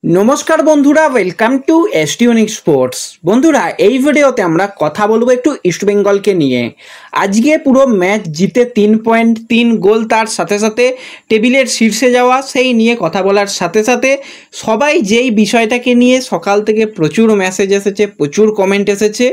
নমস্কার বন্ধুরা, welcome to এসটিউনিক sports. বন্ধুরা, এই ভিডিওতে আমরা কথা বলবো একটু ইস্টবেঙ্গলকে নিয়ে। আজকে পুরো ম্যাচ জিতে 3.3 গোল, তার সাথে সাথে টেবিলের শীর্ষে যাওয়া, সেই নিয়ে কথা বলার সাথে সাথে সবাই যেই বিষয়টাকে নিয়ে সকাল থেকে প্রচুর মেসেজ এসেছে, প্রচুর কমেন্ট এসেছে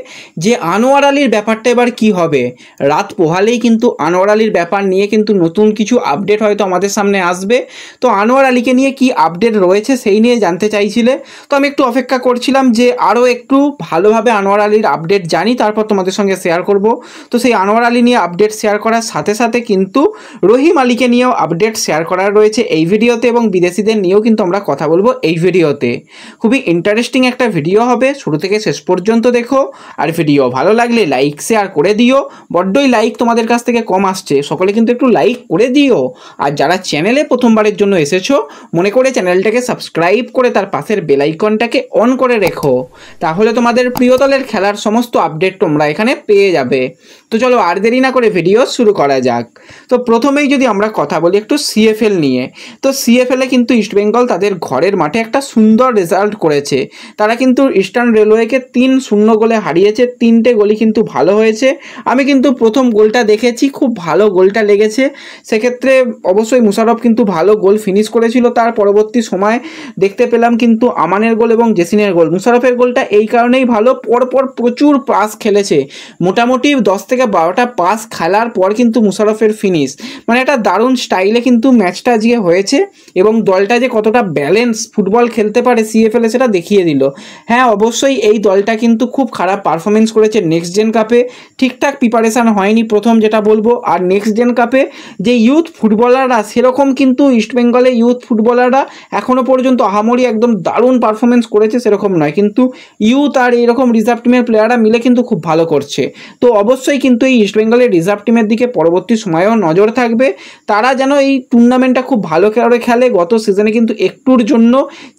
যে আনোয়ার আলীর ব্যাপারটা এবার কি হবে। রাত পোহালেই কিন্তু আনোয়ার আলীর ব্যাপার নিয়ে কিন্তু নতুন কিছু আপডেট হয়তো আমাদের সামনে আসবে। তো আনোয়ার আলীকে নিয়ে কি আপডেট রয়েছে সেই নিয়ে জানতে চাইছিলে, তো আমি একটু অপেক্ষা করছিলাম যে আরও একটু ভালোভাবে আনোয়ার আলীর আপডেট জানি, তারপর তোমাদের সঙ্গে শেয়ার করব। তো সেই আনোয়ার আলী নিয়ে আপডেট শেয়ার করার সাথে সাথে কিন্তু রহিম আলীকে নিয়েও আপডেট শেয়ার করার রয়েছে এই ভিডিওতে, এবং বিদেশিদের নিয়েও কিন্তু আমরা কথা বলবো এই ভিডিওতে। খুবই ইন্টারেস্টিং একটা ভিডিও হবে, শুরু থেকে শেষ পর্যন্ত দেখো। আর ভিডিও ভালো লাগলে লাইক শেয়ার করে দিও। বড্ডই লাইক তোমাদের কাছ থেকে কম আসছে, সকলে কিন্তু একটু লাইক করে দিও। আর যারা চ্যানেলে প্রথমবারের জন্য এসেছো, মনে করে চ্যানেলটাকে সাবস্ক্রাইব করে তার পাশের বেল আইকনটাকে অন করে রেখো, তাহলে তোমাদের প্রিয় দলের খেলার সমস্ত আপডেট তোমরা এখানে পেয়ে যাবে। তো চলো আর দেরি না করে ভিডিও শুরু করা যাক। তো প্রথমেই যদি আমরা কথা বলি একটু সিএফএল নিয়ে, তো সিএফএলে কিন্তু ইস্টবেঙ্গল তাদের ঘরের মাঠে একটা সুন্দর রেজাল্ট করেছে। তারা কিন্তু ইস্টার্ন রেলওয়েকে 3-0 গোলে হারিয়েছে। 3টে গোলই কিন্তু ভালো হয়েছে। আমি কিন্তু প্রথম গোলটা দেখেছি, খুব ভালো গোলটা লেগেছে। সেক্ষেত্রে অবশ্যই মুশারফ কিন্তু ভালো গোল ফিনিশ করেছিল। তার পরবর্তী সময় দেখতে পেলাম কিন্তু আমানের গোল এবং জেসিনের গোল। মুশারফের গোলটা এই কারণেই ভালো, পরপর প্রচুর পাস খেলেছে, মোটামুটি 10 থেকে 12টা পাস খেলার পর কিন্তু মুশারফের ফিনিশ, মানে একটা দারুণ স্টাইলে কিন্তু ম্যাচটা আজকে হয়েছে। এবং দলটা যে কতটা ব্যালেন্স ফুটবল খেলতে পারে সিএফএলে সেটা দেখিয়ে দিল। হ্যাঁ, অবশ্যই এই দলটা কিন্তু খুব খারাপ পারফরমেন্স করেছে নেক্সট জেন কাপে, ঠিকঠাক প্রিপারেশান হয়নি প্রথম যেটা বলবো। আর নেক্সট জেন কাপে যে ইউথ ফুটবলাররা, সেরকম কিন্তু ইস্টবেঙ্গলে ইউথ ফুটবলাররা এখনও পর্যন্ত আহামরি একদম দারুণ পারফরমেন্স করেছে সেরকম নয়, কিন্তু ইউথ আর এরকম রিজার্ভ টিমের প্লেয়াররা মিলে কিন্তু খুব ভালো করছে। তো অবশ্যই কিন্তু এই ইস্টবেঙ্গলের রিজার্ভ টিমের দিকে পরবর্তী সময়েও নজর থাকবে, তারা যেন এই টুর্নামেন্টটা খুব ভালো করে খেলে। গত সিজনে কিন্তু একটুর জন্য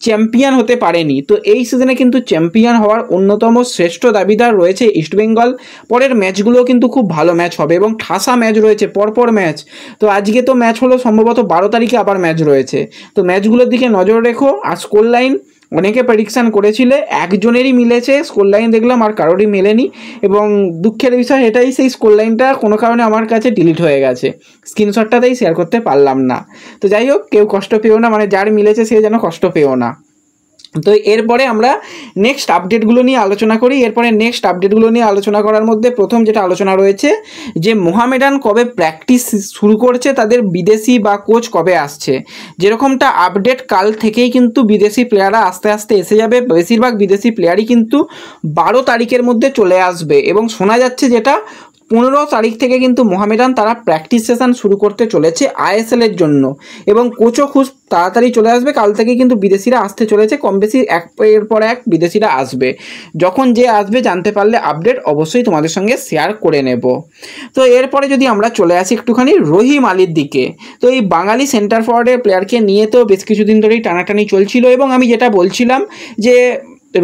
চ্যাম্পিয়ন হতে পারেনি, তো এই সিজনে কিন্তু চ্যাম্পিয়ন হওয়ার অন্যতম শ্রেষ্ঠ দাবিদার রয়েছে ইস্টবেঙ্গল। পরের ম্যাচগুলোও কিন্তু খুব ভালো ম্যাচ হবে এবং ঠাসা ম্যাচ রয়েছে, পরপর ম্যাচ। তো আজকে তো ম্যাচ হলো, সম্ভবত 12 তারিখে আবার ম্যাচ রয়েছে। তো ম্যাচগুলোর দিকে নজর রেখো। আর স্কোর লাইন অনেকে প্রেডিকশান করেছিলে, একজনেরই মিলেছে স্কোর লাইন দেখলাম, আর কারোরই মেলেনি। এবং দুঃখের বিষয় এটাই, সেই স্কোর লাইনটা কোনো কারণে আমার কাছে ডিলিট হয়ে গেছে, স্ক্রিনশটটাতেই শেয়ার করতে পারলাম না। তো যাই হোক, কেউ কষ্ট পেও না, মানে যার মিলেছে সে যেন কষ্ট পেও না। তো এরপরে আমরা নেক্সট আপডেটগুলো নিয়ে আলোচনা করি। এরপরে নেক্সট আপডেটগুলো নিয়ে আলোচনা করার মধ্যে প্রথম যেটা আলোচনা রয়েছে যে মোহামেডান কবে প্র্যাকটিস শুরু করছে, তাদের বিদেশি বা কোচ কবে আসছে। যেরকমটা আপডেট, কাল থেকেই কিন্তু বিদেশি প্লেয়াররা আস্তে আস্তে এসে যাবে। বেশিরভাগ বিদেশি প্লেয়ারই কিন্তু 12 তারিখের মধ্যে চলে আসবে, এবং শোনা যাচ্ছে যেটা 15 তারিখ থেকে কিন্তু মোহামেডান তারা প্র্যাকটিস সেশন শুরু করতে চলেছে আইএসএলের জন্য, এবং কোচও খুব তাড়াতাড়ি চলে আসবে। কাল থেকে কিন্তু বিদেশিরা আসতে চলেছে, কম বেশি এর পর এক বিদেশিরা আসবে। যখন যে আসবে জানতে পারলে আপডেট অবশ্যই তোমাদের সঙ্গে শেয়ার করে নেব। তো এরপরে যদি আমরা চলে আসি একটুখানি রহিম আলীর দিকে, তো এই বাঙালি সেন্টার ফরওয়ার্ডের প্লেয়ারকে নিয়ে তো বেশ কিছুদিন ধরেই টানাটানি চলছিল, এবং আমি যেটা বলছিলাম যে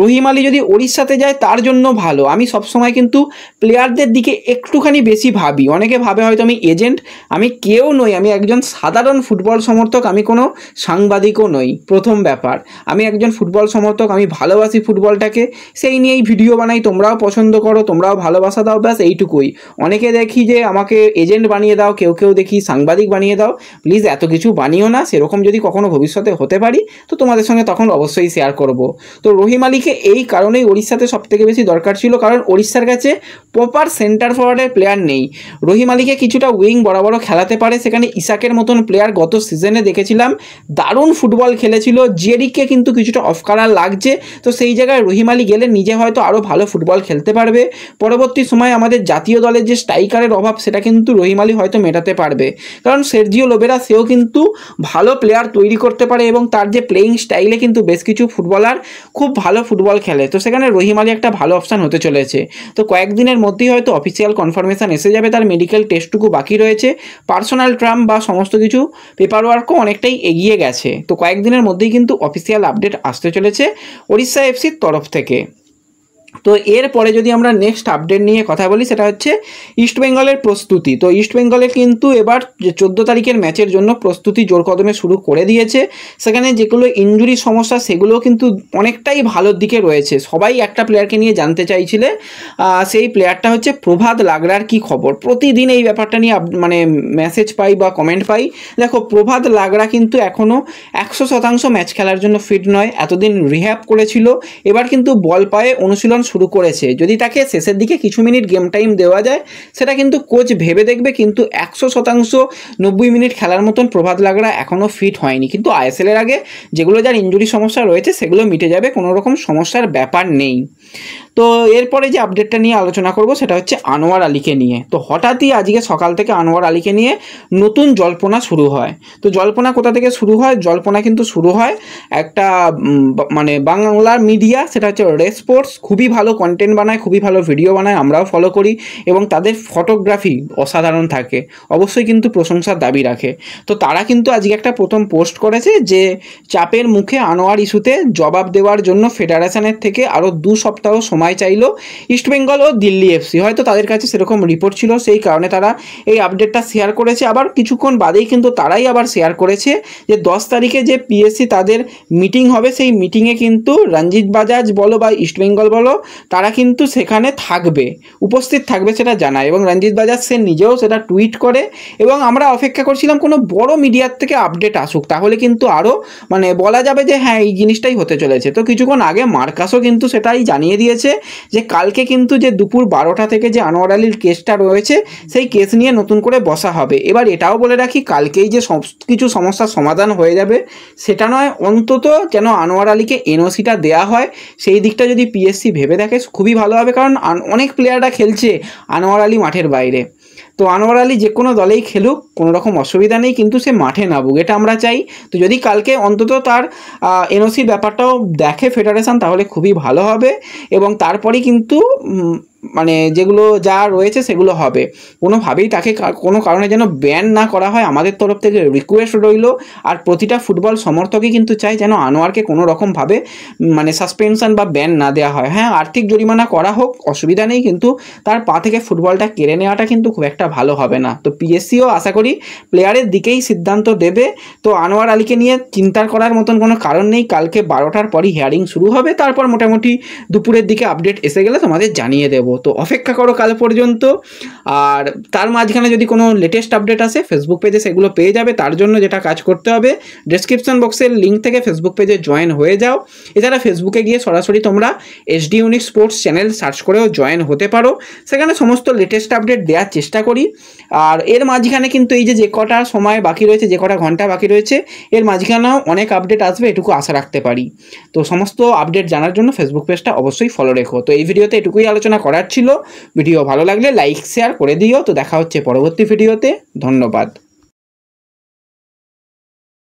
রহিম আলী যদি ওড়িশাতে যায় তার জন্য ভালো। আমি সবসময় কিন্তু প্লেয়ারদের দিকে একটুখানি বেশি ভাবি। অনেকে ভাবে হয়তো আমি এজেন্ট, আমি কেউ নই, আমি একজন সাধারণ ফুটবল সমর্থক, আমি কোনো সাংবাদিকও নই। প্রথম ব্যাপার, আমি একজন ফুটবল সমর্থক, আমি ভালোবাসি ফুটবলটাকে, সেই নিয়েই ভিডিও বানাই। তোমরাও পছন্দ করো, তোমরাও ভালোবাসা দাও, ব্যাস এইটুকুই। অনেকে দেখি যে আমাকে এজেন্ট বানিয়ে দাও, কেউ কেউ দেখি সাংবাদিক বানিয়ে দাও। প্লিজ এত কিছু বানিও না, সেরকম যদি কখনো ভবিষ্যতে হতে পারি তো তোমাদের সঙ্গে তখন অবশ্যই শেয়ার করব। তো রহিম আলীকে এই কারণেই ওড়িশাতে সবথেকে বেশি দরকার ছিল, কারণ ওড়িশার কাছে প্রপার সেন্টার ফরওয়ার্ডের প্লেয়ার নেই। রহিম আলীকে কিছুটা উইং বরাবরও খেলাতে পারে, সেখানে ইসাকের মতন প্লেয়ার গত সিজনে দেখেছিলাম দারুণ ফুটবল খেলেছিল। জেরিককে কিন্তু কিছুটা অফ কালার লাগছে, তো সেই জায়গায় রহিম আলী গেলে নিজে হয়তো আরও ভালো ফুটবল খেলতে পারবে। পরবর্তী সময়ে আমাদের জাতীয় দলের যে স্ট্রাইকারের অভাব সেটা কিন্তু রহিম আলী হয়তো মেটাতে পারবে, কারণ সের্জিও লোবেরা সেও কিন্তু ভালো প্লেয়ার তৈরি করতে পারে, এবং তার যে প্লেয়িং স্টাইলে কিন্তু বেশ কিছু ফুটবলার খুব ভালো ফুটবল খেলে। তো সেখানে রহিম আলী একটা ভালো অপশান হতে চলেছে। তো কয়েকদিনের মধ্যেই হয়তো অফিসিয়াল কনফার্মেশন এসে যাবে, তার মেডিকেল টেস্টটুকু বাকি রয়েছে, পার্সোনাল ট্রাম বা সমস্ত কিছু পেপার ওয়ার্কও অনেকটাই এগিয়ে গেছে। তো কয়েকদিনের মধ্যেই কিন্তু অফিসিয়াল আপডেট আসতে চলেছে ওড়িশা এফসির তরফ থেকে। তো এরপরে যদি আমরা নেক্সট আপডেট নিয়ে কথা বলি, সেটা হচ্ছে ইস্টবেঙ্গলের প্রস্তুতি। তো ইস্টবেঙ্গলে কিন্তু এবার যে 14 তারিখের ম্যাচের জন্য প্রস্তুতি জোর কদমে শুরু করে দিয়েছে। সেখানে যেগুলো ইনজুরি সমস্যা সেগুলো কিন্তু অনেকটাই ভালোর দিকে রয়েছে। সবাই একটা প্লেয়ারকে নিয়ে জানতে চাইছিলে, সেই প্লেয়ারটা হচ্ছে প্রভাত লাগড়ার কি খবর। প্রতিদিন এই ব্যাপারটা নিয়ে মানে মেসেজ পাই বা কমেন্ট পাই। দেখো, প্রভাত লাগড়া কিন্তু এখনও 100% ম্যাচ খেলার জন্য ফিট নয়। এতদিন রিহ্যাব করেছিল, এবার কিন্তু বল পায়ে অনুশীলন শুরু করেছে। যদি তাকে শেষের দিকে কিছু মিনিট গেম টাইম দেওয়া যায়, সেটা কিন্তু কোচ ভেবে দেখবে। কিন্তু 100% 90 মিনিট খেলার মতন প্রভাত লাগড়া এখনও ফিট হয়নি। কিন্তু আইএসএল এর আগে যেগুলো যার ইনজুরি সমস্যা রয়েছে সেগুলো মিটে যাবে, কোনো রকম সমস্যার ব্যাপার নেই। তো এরপরে যে আপডেটটা নিয়ে আলোচনা করব সেটা হচ্ছে আনোয়ার আলীকে নিয়ে। তো হঠাৎই আজকে সকাল থেকে আনোয়ার আলীকে নিয়ে নতুন জল্পনা শুরু হয়। তো জল্পনা কোথা থেকে শুরু হয়? জল্পনা কিন্তু শুরু হয় একটা মানে বাংলার মিডিয়া, সেটা হচ্ছে রেস স্পোর্টস। খুবই ভালো কন্টেন্ট বানায়, খুবই ভালো ভিডিও বানায়, আমরাও ফলো করি এবং তাদের ফটোগ্রাফি অসাধারণ থাকে, অবশ্যই কিন্তু প্রশংসার দাবি রাখে। তো তারা কিন্তু আজকে একটা প্রথম পোস্ট করেছে যে চাপের মুখে আনোয়ার ইস্যুতে জবাব দেওয়ার জন্য ফেডারেশনের থেকে আরও 2 সপ্তাহ সময় চাইলো ইস্টবেঙ্গল ও দিল্লি এফসি। হয়তো তাদের কাছে সেরকম রিপোর্ট ছিল, সেই কারণে তারা এই আপডেটটা শেয়ার করেছে। আবার কিছুক্ষণ বাদেই কিন্তু তারাই আবার শেয়ার করেছে যে 10 তারিখে যে পিএসসি তাদের মিটিং হবে, সেই মিটিংয়ে কিন্তু রঞ্জিত বাজাজ বলো বা ইস্টবেঙ্গল বলো, তারা কিন্তু সেখানে থাকবে, উপস্থিত থাকবে, সেটা জানায়। এবং রঞ্জিত বাজাজ সে নিজেও সেটা টুইট করে। এবং আমরা অপেক্ষা করছিলাম কোনো বড় মিডিয়ার থেকে আপডেট আসুক, তাহলে কিন্তু আরও মানে বলা যাবে যে হ্যাঁ এই জিনিসটাই হতে চলেছে। তো কিছুক্ষণ আগে মার্কাসও কিন্তু সেটাই জানিয়ে দিয়েছে যে কালকে কিন্তু যে দুপুর 12টা থেকে যে আনোয়ার আলীর কেসটা রয়েছে, সেই কেস নিয়ে নতুন করে বসা হবে। এবার এটাও বলে রাখি, কালকেই যে সব কিছু সমস্যার সমাধান হয়ে যাবে সেটা নয়, অন্তত যেন আনোয়ার আলীকে এনওসিটা দেওয়া হয়, সেই দিকটা যদি পিএসসি ভেবে দেখে খুবই ভালো হবে। কারণ অনেক প্লেয়াররা খেলছে আনোয়ার আলী মাঠের বাইরে। তো আনোয়ার আলী যে কোনো দলেই খেলুক, কোনো রকম অসুবিধা নেই, কিন্তু সে মাঠে নামুক, এটা আমরা চাই। তো যদি কালকে অন্তত তার এনওসির ব্যাপারটাও দেখে ফেডারেশন, তাহলে খুবই ভালো হবে। এবং তারপরেই কিন্তু মানে যেগুলো যা রয়েছে সেগুলো হবে। কোনোভাবেই তাকে কোনো কারণে যেন ব্যান না করা হয়, আমাদের তরফ থেকে রিকোয়েস্ট রইল। আর প্রতিটা ফুটবল সমর্থকই কিন্তু চাই যেন আনোয়ারকে কোনো রকমভাবে মানে সাসপেনশন বা ব্যান না দেওয়া হয়। হ্যাঁ, আর্থিক জরিমানা করা হোক, অসুবিধা নেই, কিন্তু তার পা থেকে ফুটবলটা কেড়ে নেওয়াটা কিন্তু খুব একটা ভালো হবে না। তো পিএসসিও আশা করি প্লেয়ারের দিকেই সিদ্ধান্ত দেবে। তো আনোয়ার আলীকে নিয়ে চিন্তার করার মতন কোনো কারণ নেই। কালকে 12টার পরই হিয়ারিং শুরু হবে, তারপর মোটামুটি দুপুরের দিকে আপডেট এসে গেলে তোমাদের জানিয়ে দেবো। তো অপেক্ষা করো কাল পর্যন্ত। আর তার মাঝখানে যদি কোনো লেটেস্ট আপডেট আসে ফেসবুক পেজে সেগুলো পেয়ে যাবে। তার জন্য যেটা কাজ করতে হবে, ডেসক্রিপশন বক্সের লিঙ্ক থেকে ফেসবুক পেজে জয়েন হয়ে যাও। এছাড়া ফেসবুকে গিয়ে সরাসরি তোমরা SD unique sports channel search করেও জয়েন হতে পারো, সেখানে সমস্ত লেটেস্ট আপডেট দেওয়ার চেষ্টা করি। আর এর মাঝখানে কিন্তু এই যে কটা সময় বাকি রয়েছে, যে কটা ঘন্টা বাকি রয়েছে, এর মাঝখানেও অনেক আপডেট আসবে, এটুকু আশা রাখতে পারি। তো সমস্ত আপডেট জানার জন্য ফেসবুক পেজটা অবশ্যই ফলো রেখো। তো এই ভিডিওতে এটুকুই আলোচনা করার ছিল। ভিডিও ভালো লাগলে লাইক শেয়ার করে দিও। তো দেখা হচ্ছে পরবর্তী ভিডিওতে। ধন্যবাদ।